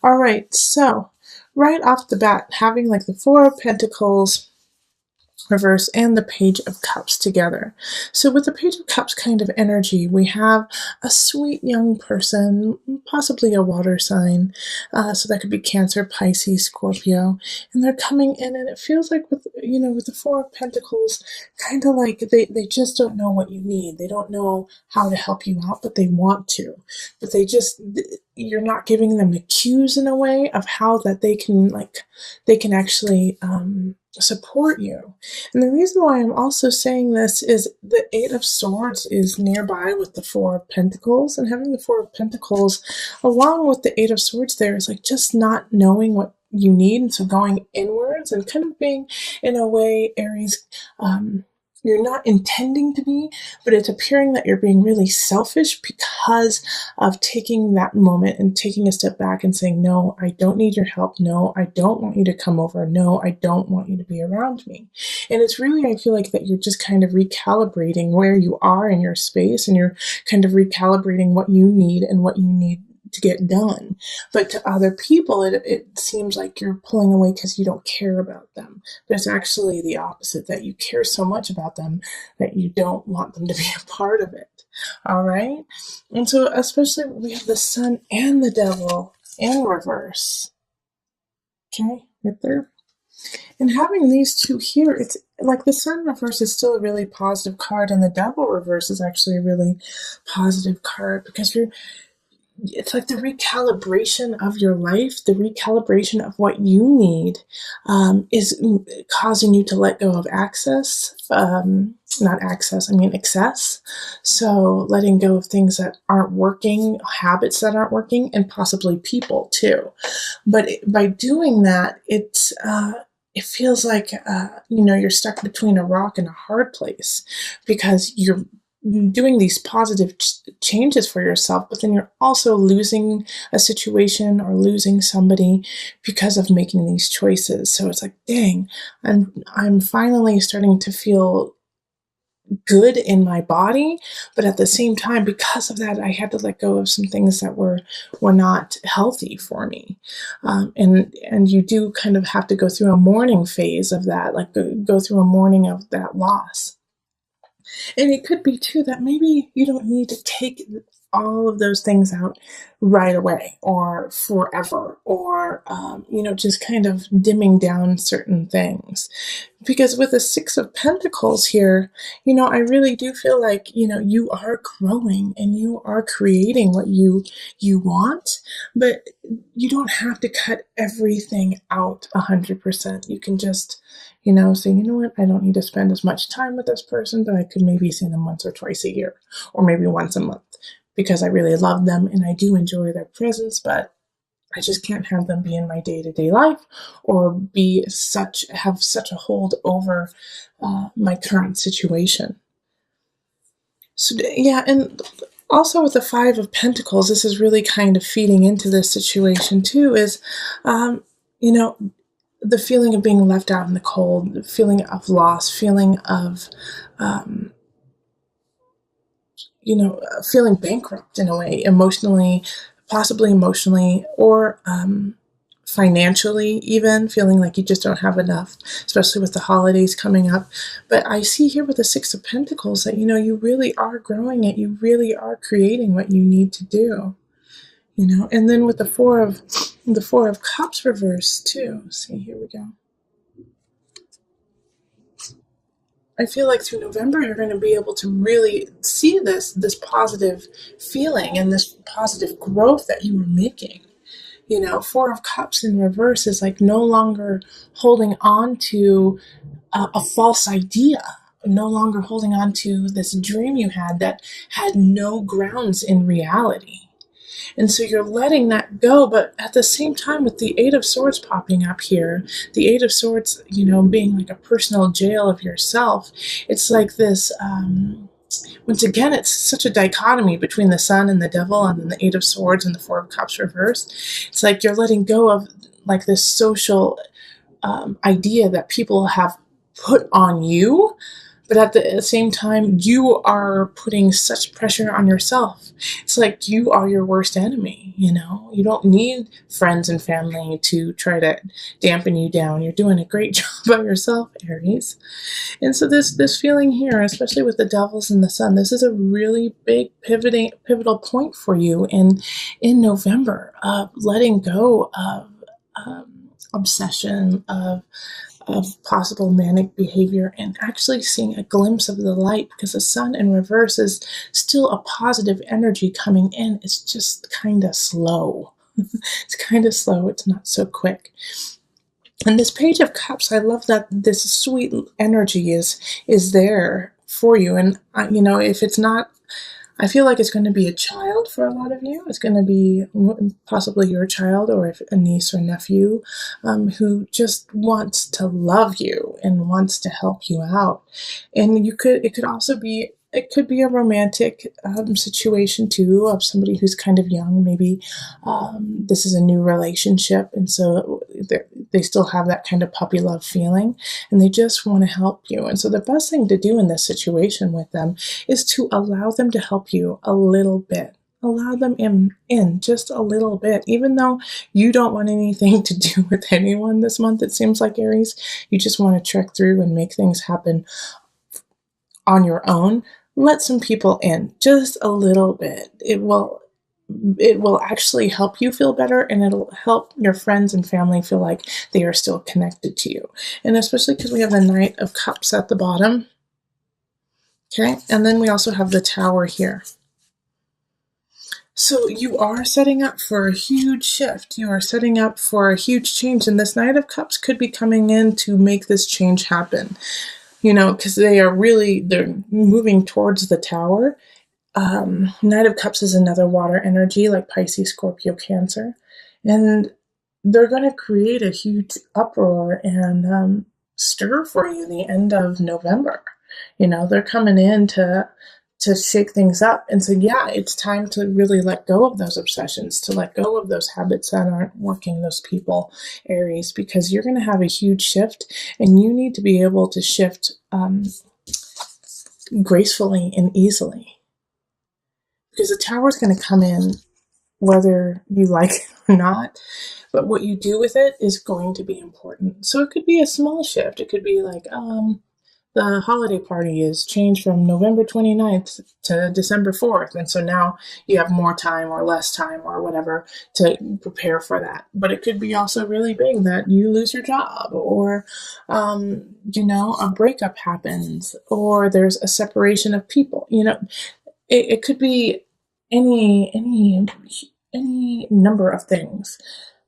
All right, so right off the bat, having like the Four of Pentacles reverse and the Page of Cups together. So with the Page of Cups kind of energy, we have a sweet young person, possibly a water sign. So that could be Cancer, Pisces, Scorpio, and they're coming in, and it feels like with the Four of Pentacles, kind of like they just don't know what you need. They don't know how to help you out, but they want to. But you're not giving them the cues in a way of how that they can actually support you. And the reason why I'm also saying this is the Eight of Swords is nearby with the Four of Pentacles, and having the Four of Pentacles along with the Eight of Swords there is like just not knowing what you need, and so going inwards and kind of being, in a way, Aries, you're not intending to be, but it's appearing that you're being really selfish because of taking that moment and taking a step back and saying, no, I don't need your help. No, I don't want you to come over. No, I don't want you to be around me. And it's really, I feel like that you're just kind of recalibrating where you are in your space, and you're kind of recalibrating what you need and what you need to get done. But to other people, it seems like you're pulling away because you don't care about them. But it's actually the opposite, that you care so much about them that you don't want them to be a part of it. All right? And so, especially we have the Sun and the Devil in reverse. Okay, right there. And having these two here, it's like the Sun reverse is still a really positive card, and the Devil reverse is actually a really positive card, because it's like the recalibration of your life, the recalibration of what you need, is causing you to let go of excess. So letting go of things that aren't working, habits that aren't working, and possibly people too. But by doing that, it feels like, you're stuck between a rock and a hard place, because you're doing these positive changes for yourself, but then you're also losing a situation or losing somebody because of making these choices. So it's like, dang, I'm finally starting to feel good in my body, but at the same time, because of that, I had to let go of some things that were not healthy for me. And you do kind of have to go through a mourning phase of that, like go through a mourning of that loss. And it could be too that maybe you don't need to take all of those things out right away or forever, or, just kind of dimming down certain things. Because with the Six of Pentacles here, I really do feel like, you are growing and you are creating what you want, but you don't have to cut everything out 100%. You can just, say, what, I don't need to spend as much time with this person, but I could maybe see them once or twice a year, or maybe once a month, because I really love them and I do enjoy their presence, but I just can't have them be in my day-to-day life, or have such a hold over my current situation. So yeah, and also with the Five of Pentacles, this is really kind of feeding into this situation too, is, the feeling of being left out in the cold, the feeling of loss, feeling of, feeling bankrupt in a way, emotionally, possibly emotionally, or financially, even feeling like you just don't have enough, especially with the holidays coming up. But I see here with the Six of Pentacles that, you really are growing it. You really are creating what you need to do, and then with the Four of Cups reverse too. See, here we go. I feel like through November, you're going to be able to really see this positive feeling and this positive growth that you were making. Four of Cups in reverse is like no longer holding on to a false idea, no longer holding on to this dream you had that had no grounds in reality. And so you're letting that go, but at the same time, with the Eight of Swords popping up here, the Eight of Swords, being like a personal jail of yourself, it's like this, once again, it's such a dichotomy between the Sun and the Devil, and then the Eight of Swords and the Four of Cups reversed. It's like you're letting go of like this social idea that people have put on you, But at the same time, you are putting such pressure on yourself. It's like you are your worst enemy, you know? You don't need friends and family to try to dampen you down. You're doing a great job by yourself, Aries. And so this feeling here, especially with the devils and the sun, this is a really big pivotal point for you in November of letting go of obsession, of possible manic behavior, and actually seeing a glimpse of the light, because the sun in reverse is still a positive energy coming in. It's just kind of slow. It's kind of slow. It's not so quick. And this Page of Cups, I love that this sweet energy is there for you. And you know, if it's not, I feel like it's going to be a child for a lot of you. It's going to be possibly your child, or if a niece or nephew, who just wants to love you and wants to help you out. And it could also be, it could be a romantic situation too, of somebody who's kind of young. Maybe this is a new relationship, and so they still have that kind of puppy love feeling, and they just want to help you. And so the best thing to do in this situation with them is to allow them to help you a little bit. Allow them in just a little bit, even though you don't want anything to do with anyone this month. It seems like, Aries, you just want to trek through and make things happen on your own. Let some people in just a little bit. It will actually help you feel better, and it'll help your friends and family feel like they are still connected to you. And especially because we have the Knight of Cups at the bottom. Okay, and then we also have the Tower here. So you are setting up for a huge shift. You are setting up for a huge change, and this Knight of Cups could be coming in to make this change happen. You know, because they're moving towards the Tower. Knight of Cups is another water energy, like Pisces, Scorpio, Cancer. And they're going to create a huge uproar and stir for you the end of November. You know, they're coming in to shake things up. And so, yeah, it's time to really let go of those obsessions, to let go of those habits that aren't working, those people, Aries, because you're going to have a huge shift, and you need to be able to shift gracefully and easily. Because the Tower is going to come in whether you like it or not, but what you do with it is going to be important. So it could be a small shift. It could be like, the holiday party is changed from November 29th to December 4th. And so now you have more time or less time or whatever to prepare for that. But it could be also really big that you lose your job, or, you know, a breakup happens, or there's a separation of people. You know, it could be any number of things.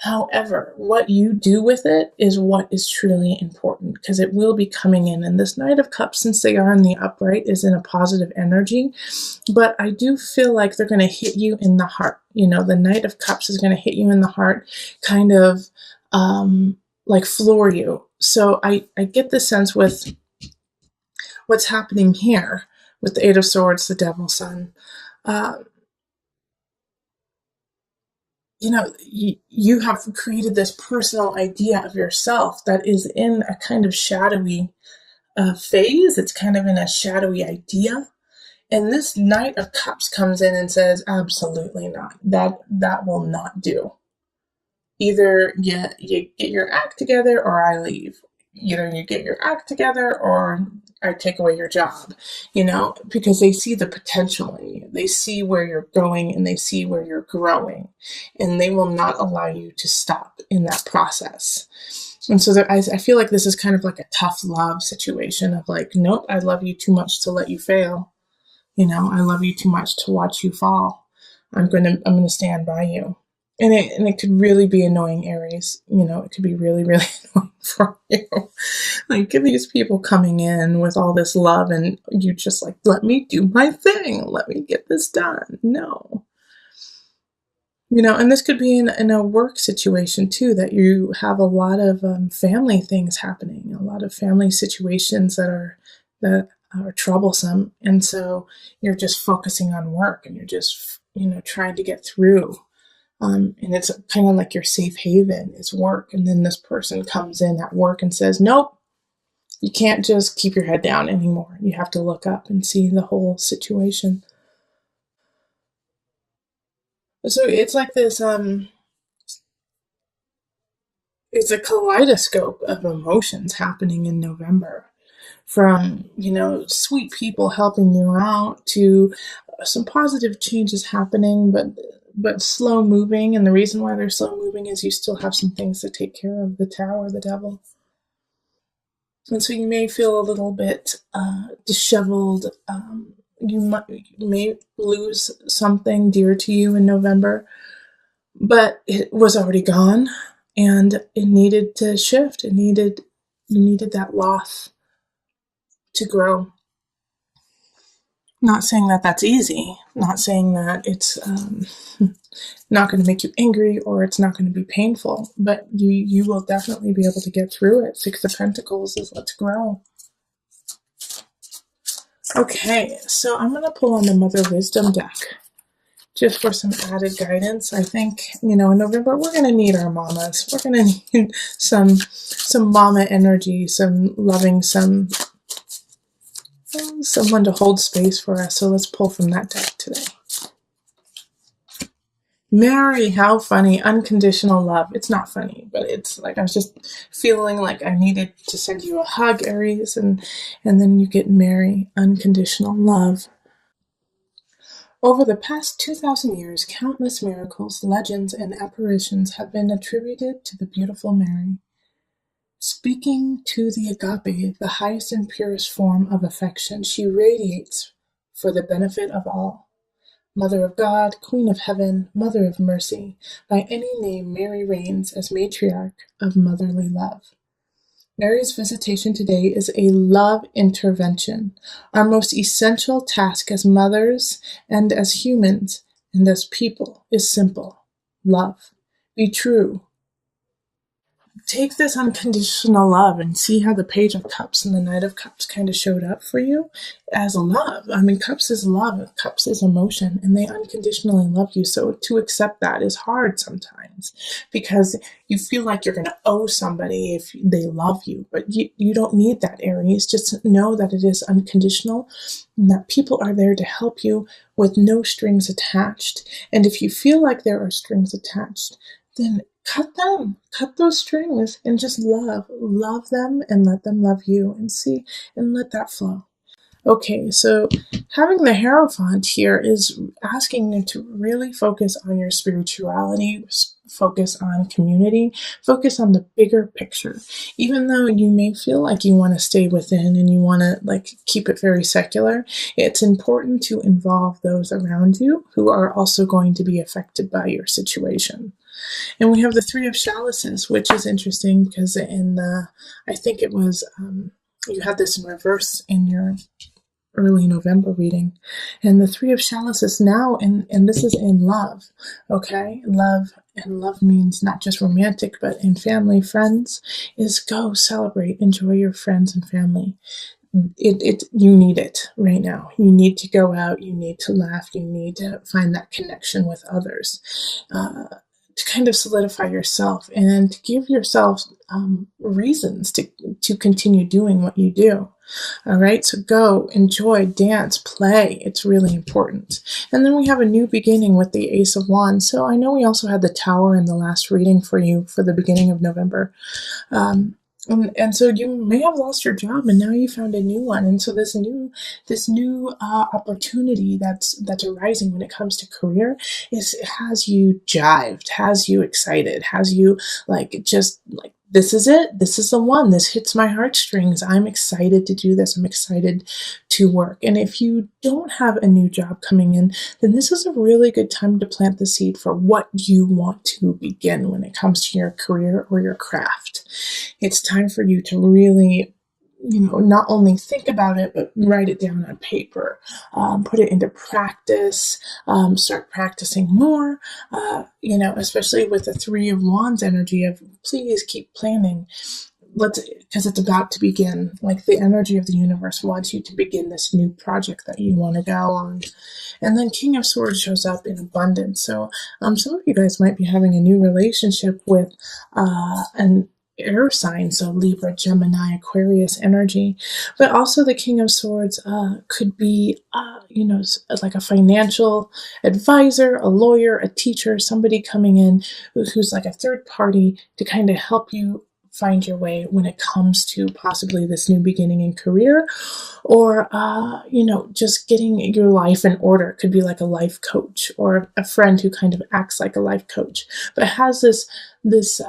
However, what you do with it is what is truly important, because it will be coming in. And this Knight of Cups, since they are in the upright, is in a positive energy. But I do feel like they're going to hit you in the heart. You know, the Knight of Cups is going to hit you in the heart, kind of like floor you. So I get the sense with what's happening here with the Eight of Swords, the Devil, Sun. You know, you have created this personal idea of yourself that is in a kind of shadowy phase. It's kind of in a shadowy idea. And this Knight of Cups comes in and says, absolutely not. That will not do. Either you get your act together or I leave. Either you get your act together or I take away your job, you know, because they see the potential in you. They see where you're going, and they see where you're growing, and they will not allow you to stop in that process. And so I feel like this is kind of like a tough love situation of like, nope, I love you too much to let you fail. You know, I love you too much to watch you fall. I'm gonna stand by you. And it could really be annoying, Aries. You know, it could be really, really annoying for you. Like, these people coming in with all this love, and you just like, let me do my thing. Let me get this done. No. You know, and this could be in a work situation too, that you have a lot of family things happening, a lot of family situations that are troublesome. And so you're just focusing on work, and you're just, you know, trying to get through. And it's kind of like your safe haven is work. And then this person comes in at work and says, nope, You can't just keep your head down anymore. You have to look up and see the whole situation. So it's like this, it's a kaleidoscope of emotions happening in November. From, sweet people helping you out to some positive changes happening, but slow moving. And the reason why they're slow moving is you still have some things to take care of, the tower, the devil. And so you may feel a little bit disheveled. You may lose something dear to you in November, but it was already gone, and it needed to shift. You needed that loss to grow. Not saying that that's easy. Not saying that it's not going to make you angry or it's not going to be painful, but you will definitely be able to get through it. Six of Pentacles is let's grow. Okay, so I'm going to pull on the Mother Wisdom deck just for some added guidance. I think, in November, we're going to need our mamas. We're going to need some mama energy, some loving, someone to hold space for us. So let's pull from that deck today. Mary, how funny. Unconditional love. It's not funny, but it's like I was just feeling like I needed to send you a hug, Aries, and then you get Mary, unconditional love. Over the past 2,000 years, countless miracles, legends, and apparitions have been attributed to the beautiful Mary. Speaking to the agape, the highest and purest form of affection, she radiates for the benefit of all. Mother of God, Queen of Heaven, Mother of Mercy, by any name Mary reigns as matriarch of motherly love. Mary's visitation today is a love intervention. Our most essential task as mothers and as humans and as people is simple. Love. Be true. Take this unconditional love and see how the Page of Cups and the Knight of Cups kind of showed up for you as love. I mean, Cups is love, Cups is emotion, and they unconditionally love you. So to accept that is hard sometimes because you feel like you're going to owe somebody if they love you, but you don't need that, Aries. Just know that it is unconditional and that people are there to help you with no strings attached. And if you feel like there are strings attached, then cut them, cut those strings and just love them and let them love you and let that flow. Okay, so having the Hierophant here is asking you to really focus on your spirituality, focus on community, focus on the bigger picture. Even though you may feel like you want to stay within and you want to keep it very secular, it's important to involve those around you who are also going to be affected by your situation. And we have the Three of Chalices, which is interesting because I think it was, you had this in reverse in your early November reading. And the Three of Chalices now, and this is in love, okay? Love means not just romantic, but in family, friends, is go celebrate, enjoy your friends and family. You need it right now. You need to go out, you need to laugh, you need to find that connection with others. To kind of solidify yourself and to give yourself reasons to continue doing what you do. All right, so go, enjoy, dance, play. It's really important. And then we have a new beginning with the Ace of Wands. So I know we also had the Tower in the last reading for you for the beginning of November. And so you may have lost your job and now you found a new one. And so this new opportunity that's arising when it comes to career has you jived, has you excited, has you this is it. This is the one. This hits my heartstrings. I'm excited to do this. I'm excited to work. And if you don't have a new job coming in, then this is a really good time to plant the seed for what you want to begin when it comes to your career or your craft. It's time for you to really, not only think about it, but write it down on paper, put it into practice, start practicing more, especially with the Three of Wands energy of please keep planning. Because it's about to begin. Like the energy of the universe wants you to begin this new project that you want to go on. And then King of Swords shows up in abundance. So some of you guys might be having a new relationship with air signs, so Libra, Gemini, Aquarius energy. But also the King of Swords could be, like a financial advisor, a lawyer, a teacher, somebody coming in who's like a third party to kind of help you find your way when it comes to possibly this new beginning in career, or just getting your life in order. It could be like a life coach or a friend who kind of acts like a life coach, but has this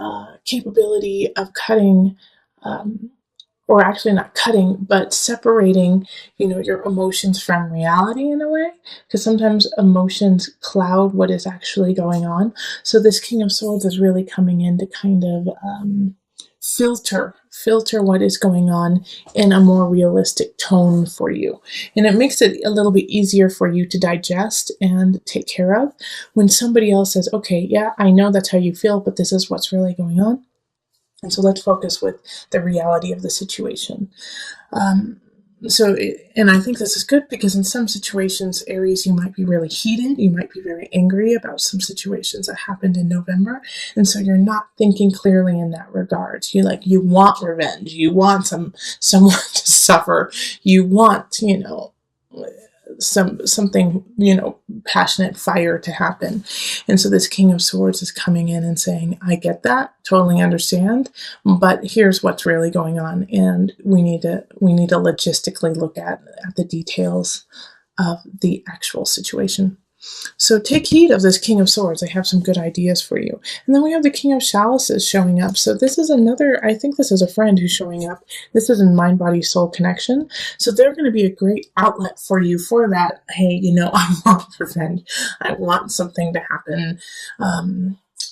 capability of cutting, or actually not cutting, but separating, your emotions from reality in a way, because sometimes emotions cloud what is actually going on. So this King of Swords is really coming in to kind of filter what is going on in a more realistic tone for you. And it makes it a little bit easier for you to digest and take care of when somebody else says, okay, yeah, I know that's how you feel, but this is what's really going on. And so let's focus with the reality of the situation. And I think this is good because in some situations, Aries, you might be really heated. You might be very angry about some situations that happened in November. And so you're not thinking clearly in that regard. You want revenge. You want someone to suffer. You want, something, passionate fire to happen. And so this King of Swords is coming in and saying, I get that, totally understand, but here's what's really going on. And we need to logistically look at the details of the actual situation. So take heed of this King of Swords. I have some good ideas for you. And then we have the King of Chalices showing up. So this is another, I think this is a friend who's showing up. This is in mind, body, soul connection. So they're going to be a great outlet for you for that. Hey, I want revenge. I want something to happen.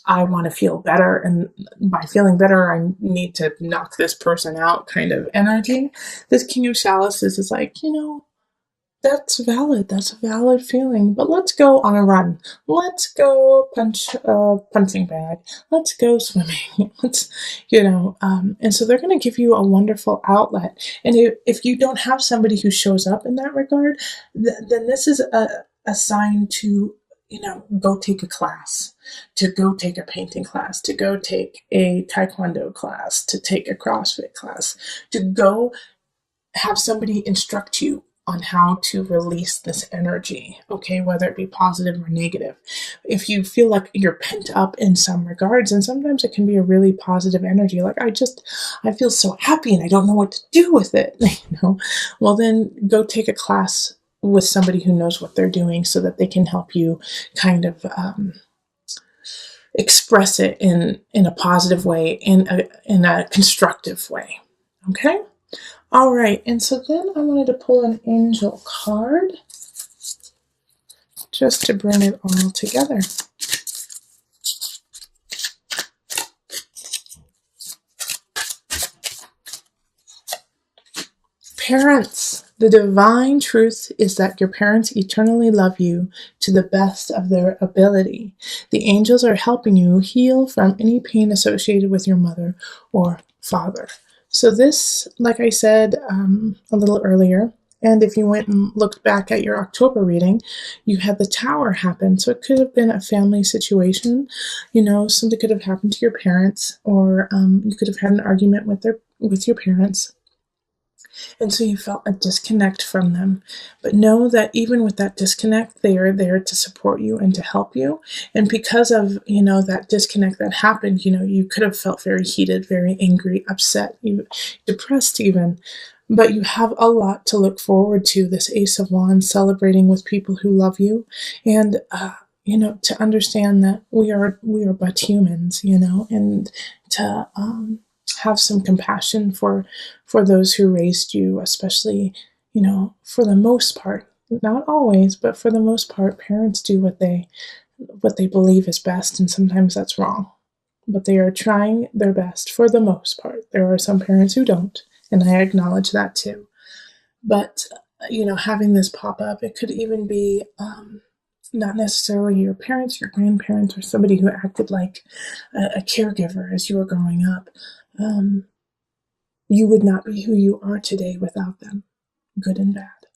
I want to feel better. And by feeling better, I need to knock this person out kind of energy. This King of Chalices is like, that's valid. That's a valid feeling. But let's go on a run. Let's go punch a punching bag. Let's go swimming. And so they're going to give you a wonderful outlet. And if you don't have somebody who shows up in that regard, then this is a sign to, go take a class, to go take a painting class, to go take a taekwondo class, to take a CrossFit class, to go have somebody instruct you on how to release this energy, okay, whether it be positive or negative. If you feel like you're pent up in some regards, and sometimes it can be a really positive energy, like I feel so happy and I don't know what to do with it, well then go take a class with somebody who knows what they're doing so that they can help you kind of express it in a positive way, in a constructive way, okay? All right, and so then I wanted to pull an angel card just to bring it all together. Parents, the divine truth is that your parents eternally love you to the best of their ability. The angels are helping you heal from any pain associated with your mother or father. So this, like I said a little earlier, and if you went and looked back at your October reading, you had the Tower happen. So it could have been a family situation. Something could have happened to your parents, or you could have had an argument with your parents. And so you felt a disconnect from them. But know that even with that disconnect, they are there to support you and to help you. And because of, that disconnect that happened, you could have felt very heated, very angry, upset, depressed even. But you have a lot to look forward to, this Ace of Wands, celebrating with people who love you. And, to understand that we are but humans, and to have some compassion for those who raised you, especially, for the most part, not always, but for the most part, parents do what they believe is best, and sometimes that's wrong. But they are trying their best for the most part. There are some parents who don't, and I acknowledge that too. But, having this pop up, it could even be not necessarily your parents, your grandparents, or somebody who acted like a caregiver as you were growing up. You would not be who you are today without them, good and bad.